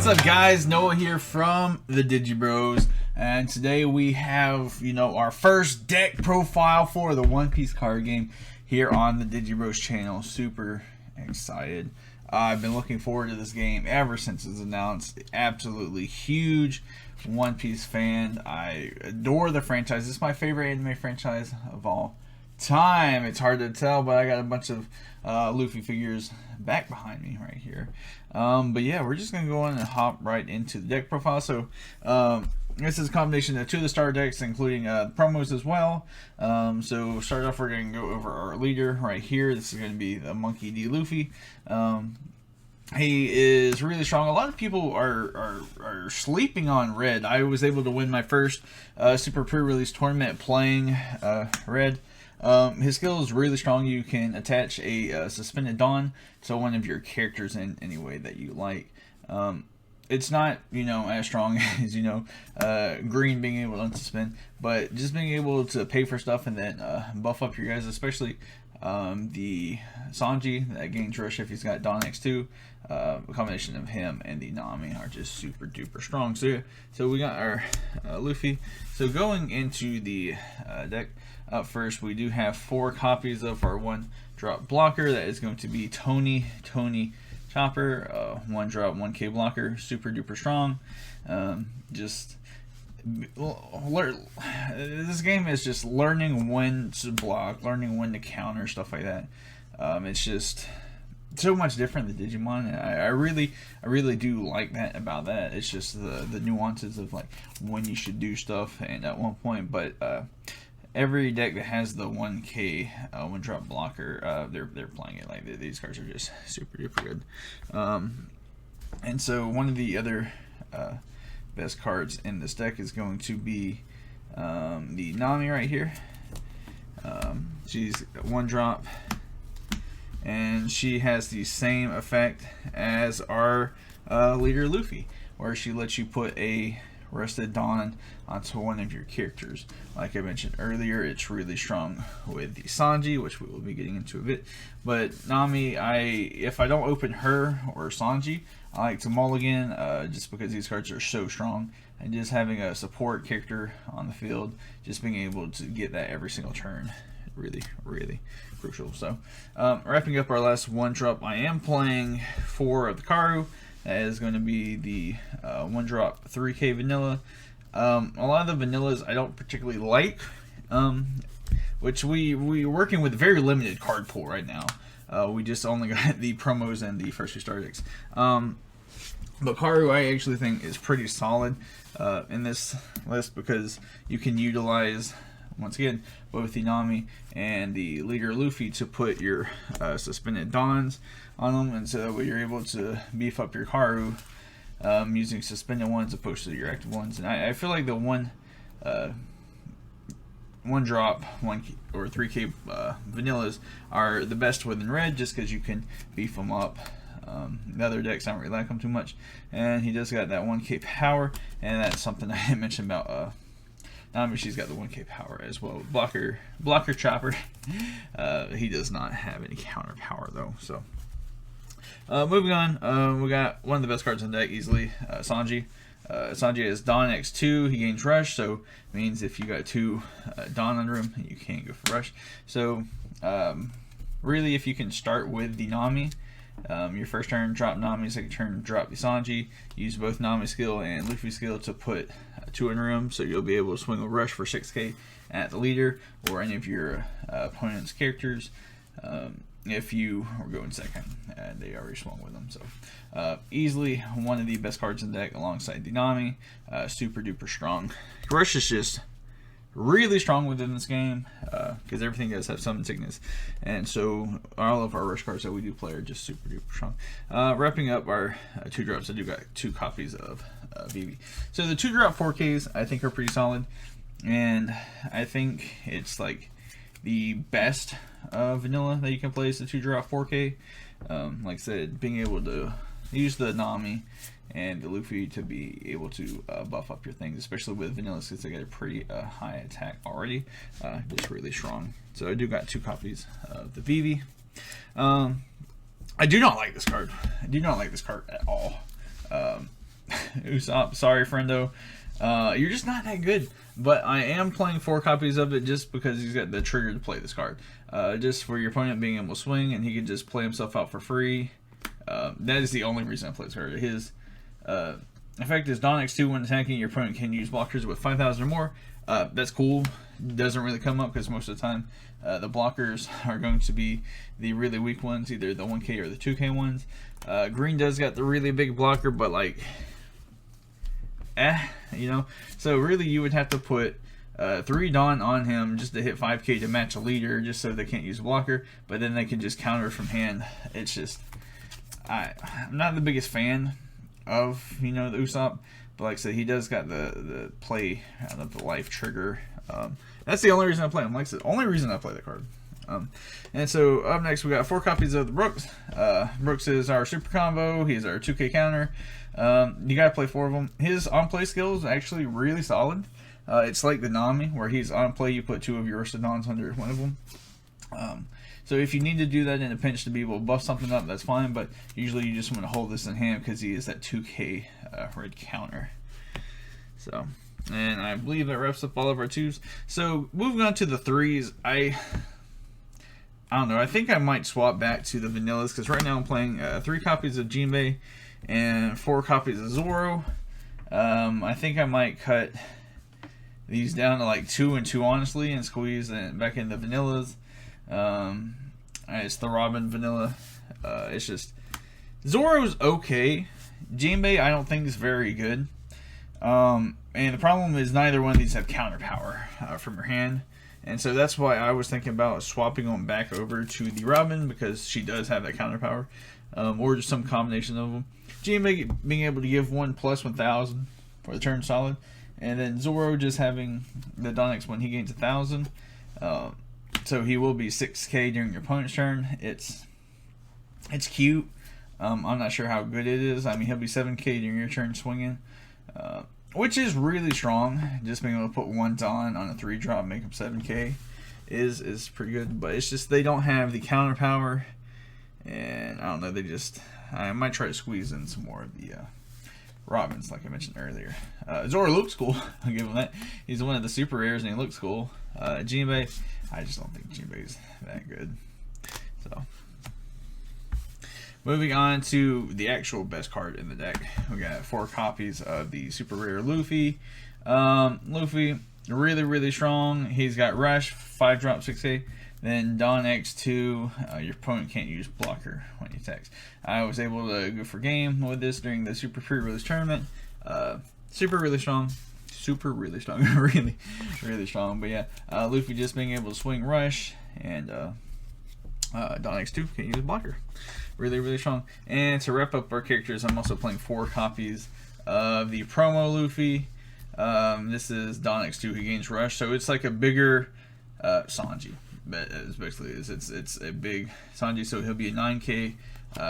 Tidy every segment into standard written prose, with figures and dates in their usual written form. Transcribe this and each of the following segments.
What's up, guys? Noah here from the Digi Bros, and today we have, our first deck profile for the One Piece card game here on the Digi Bros channel. Super excited. I've been looking forward to this game ever since it's announced. Absolutely huge One Piece fan. I adore the franchise. This is my favorite anime franchise of all time. It's hard to tell, but I got a bunch of Luffy figures back behind me right here. But yeah, we're just gonna go on and hop right into the deck profile. So this is a combination of two of the starter decks, including promos as well. So start off, we're gonna go over our leader right here. This is gonna be the Monkey D. Luffy. He is really strong. A lot of people are sleeping on Red. I was able to win my first Super Pre-Release tournament playing Red. His skill is really strong. You can attach a Suspended Dawn to one of your characters in any way that you like. It's not, as strong as, Green being able to unsuspend, but just being able to pay for stuff and then buff up your guys, especially the Sanji that gains rush if he's got Dawn X2. A combination of him and the Nami are just super duper strong. So we got our Luffy. So going into the deck, up first we do have 4 copies of our 1-drop blocker. That is going to be Tony Chopper, 1-drop 1K blocker, super duper strong. This game is just learning when to block, learning when to counter, stuff like that. It's just so much different than Digimon. I really do like that about that. It's just the nuances of like when you should do stuff and at one point. But every deck that has the 1K 1-drop blocker, they're playing it like these cards are just super duper good. And so one of the other best cards in this deck is going to be the Nami right here. She's 1-drop, and she has the same effect as our leader Luffy, where she lets you put a Rusted Dawn onto one of your characters. Like I mentioned earlier, it's really strong with the Sanji, which we will be getting into a bit. But Nami, if I don't open her or Sanji, I like to mulligan just because these cards are so strong. And just having a support character on the field, just being able to get that every single turn, really crucial. So wrapping up our last 1-drop, I am playing 4 of the Karu. That is going to be the 1-drop 3K vanilla. A lot of the vanillas I don't particularly like, which we're working with a very limited card pool right now. We just only got the promos and the first 2 star decks. But Karu I actually think is pretty solid in this list because you can utilize, once again, both the Nami and the leader Luffy to put your Suspended Dawns on them, and so that way you're able to beef up your Karu using suspended ones opposed to your active ones. And I feel like the 1-drop 1 or 3K vanillas are the best within Red, just because you can beef them up. The other decks I don't really like them too much, and he does got that 1K power, and that's something I mentioned about Nami. She's got the 1K power as well. Blocker Chopper. He does not have any counter power though. So moving on, we got one of the best cards in the deck easily, Sanji. Sanji has Dawn X2. He gains Rush, so it means if you got 2 Dawn under him, you can't go for Rush. So really, if you can start with the Nami, your first turn drop Nami, second turn drop the Sanji. Use both Nami skill and Luffy skill to put 2 in room, so you'll be able to swing a Rush for 6K at the leader or any of your opponent's characters. If you are going second, and they already swung with them. So easily one of the best cards in the deck alongside the Nami. Super duper strong. Rush is just really strong within this game because everything does have summon sickness, and so all of our Rush cards that we do play are just super duper strong. Wrapping up our 2-drops, I do got 2 copies of Vivi. So the 2-drop 4Ks I think are pretty solid, and I think it's like the best vanilla that you can play is the 2-drop 4K. Like I said, being able to use the Nami and the Luffy to be able to buff up your things, especially with vanilla, since they got a pretty high attack already. Just really strong. So I do got 2 copies of the Vivi. I do not like this card. I do not like this card at all. Usopp, sorry, friendo. You're just not that good. But I am playing 4 copies of it just because he's got the trigger to play this card. Just for your opponent being able to swing, and he can just play himself out for free. That is the only reason I play this card. His effect is Don X2 when attacking. Your opponent can use blockers with 5,000 or more. That's cool. Doesn't really come up because most of the time the blockers are going to be the really weak ones, either the 1K or the 2K ones. Green does got the really big blocker, but like, you know. So really, you would have to put 3 Dawn on him just to hit 5K to match a leader, just so they can't use a blocker. But then they can just counter from hand. It's just, I'm not the biggest fan of, you know, the Usopp. But like I said, he does got the play out of the life trigger. That's the only reason I play him. Like I said, only reason I play the card. And so up next we got 4 copies of the Brooks. Brooks is our super combo. He's our 2K counter. You gotta play 4 of them. His on play skill is actually really solid. It's like the Nami, where he's on play, you put 2 of your Rostodons under one of them. So if you need to do that in a pinch to be able to buff something up, that's fine, but usually you just want to hold this in hand because he is that 2K red counter. So, and I believe that wraps up all of our 2s. So moving on to the 3s, I don't know, I think I might swap back to the vanillas, because right now I'm playing 3 copies of Jinbei and 4 copies of Zoro. I think I might cut these down to like 2 and 2 honestly, and squeeze it back into vanillas. It's the Robin vanilla. It's just, Zoro's okay. Jinbei I don't think is very good. And the problem is neither one of these have counter power from your hand. And so that's why I was thinking about swapping them back over to the Robin, because she does have that counter power. Or just some combination of them. Jinbei being able to give 1 plus 1,000 for the turn solid. And then Zoro just having the Donix when he gains 1,000. So he will be 6K during your opponent's turn. It's cute. I'm not sure how good it is. I mean, he'll be 7K during your turn swinging, which is really strong. Just being able to put 1 Dawn on a 3-drop, make him 7K, is pretty good. But it's just they don't have the counter power, and I don't know. They just, I might try to squeeze in some more of the Robins, like I mentioned earlier. Zoro looks cool. I'll give him that. He's one of the super rares, and he looks cool. Jinbei, I just don't think Jinbei's that good. So, moving on to the actual best card in the deck, we got 4 copies of the super rare Luffy. Luffy, really strong. He's got Rush, 5-drop, 6A. Then Don X2, your opponent can't use blocker when he attacks. I was able to go for game with this during the super pre-release tournament. Super really strong, really strong. But yeah, Luffy just being able to swing Rush, and Don X2 can't use blocker. Really strong. And to wrap up our characters, I'm also playing 4 copies of the promo Luffy. This is Don X2 who gains Rush, so it's like a bigger Sanji. But it's basically it's a big Sanji, so he'll be a 9K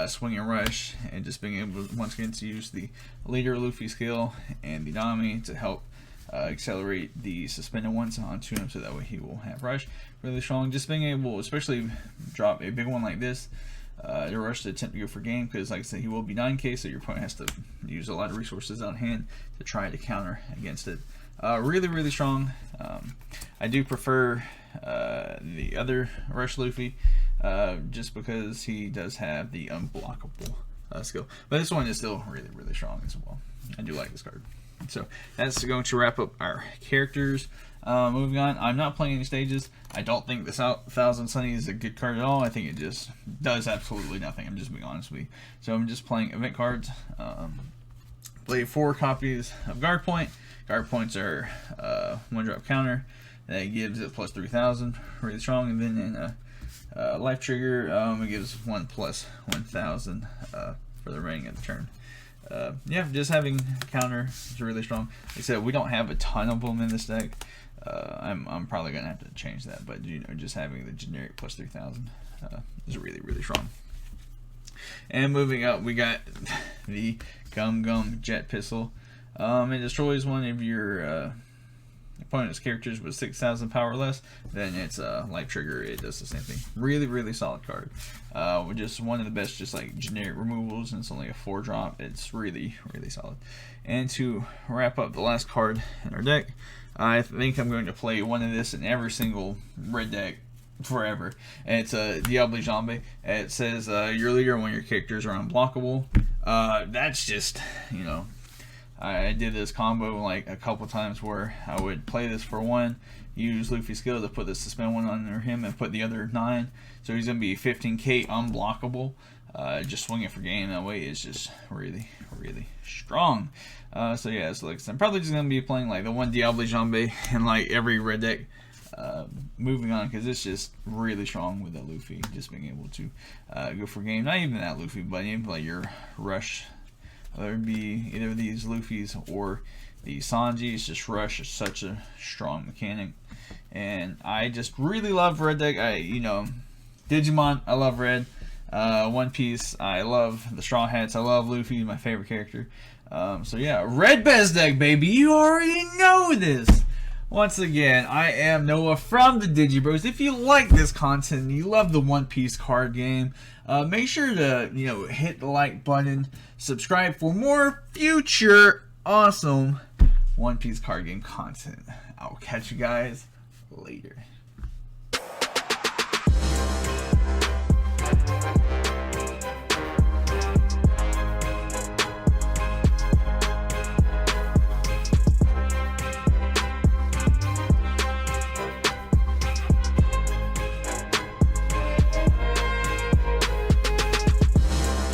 swing and rush, and just being able once again to use the leader Luffy skill and the Nami to help accelerate the suspended ones onto him, so that way he will have rush. Really strong. Just being able, especially drop a big one like this, to rush to attempt to go for game, because like I said, he will be 9K, so your opponent has to use a lot of resources on hand to try to counter against it. Really strong. I do prefer the other Rush Luffy, just because he does have the unblockable skill. But this one is still really strong as well. I do like this card. So that's going to wrap up our characters. Moving on, I'm not playing any stages. I don't think this Thousand Sunny is a good card at all. I think it just does absolutely nothing. I'm just being honest with you. So I'm just playing event cards. Play 4 copies of Guard Point. Guard Points are 1-drop counter. That gives it plus 3,000, really strong. And then in Life Trigger, it gives 1 plus 1,000 for the remaining of the turn. Yeah, just having counter is really strong. Like I said, we don't have a ton of them in this deck. I'm probably gonna have to change that, but you know, just having the generic plus 3,000 is really strong. And moving up, we got the Gum Jet Pistol. It destroys one of your opponent's characters with 6,000 power or less, then it's a life trigger. It does the same thing. Really, really solid card. Just one of the best, just like generic removals, and it's only a 4-drop. It's really, really solid. And to wrap up the last card in our deck, I think I'm going to play one of this in every single red deck forever. And it's a Diablo Zombie. It says your leader when your characters are unblockable. That's just, you know, I did this combo like a couple times where I would play this for 1, use Luffy's skill to put the suspend 1 under him and put the other 9. So he's going to be 15k unblockable. Just swing it for game that way is just really, really strong. So yeah, so like I'm probably just going to be playing like the one Diablo Zombie in like every red deck. Moving on, because it's just really strong with that Luffy, just being able to go for game. Not even that Luffy, but even like your rush. Whether it be either of these Luffy's or the Sanji's, just rush is such a strong mechanic. And I just really love red deck. You know, Digimon, I love red. One Piece, I love the Straw Hats. I love Luffy, my favorite character. So yeah, red best deck, baby. You already know this. Once again, I am Noah from the Digi Bros. If you like this content and you love the One Piece card game, make sure to, you know, hit the like button, subscribe for more future awesome One Piece card game content. I'll catch you guys later.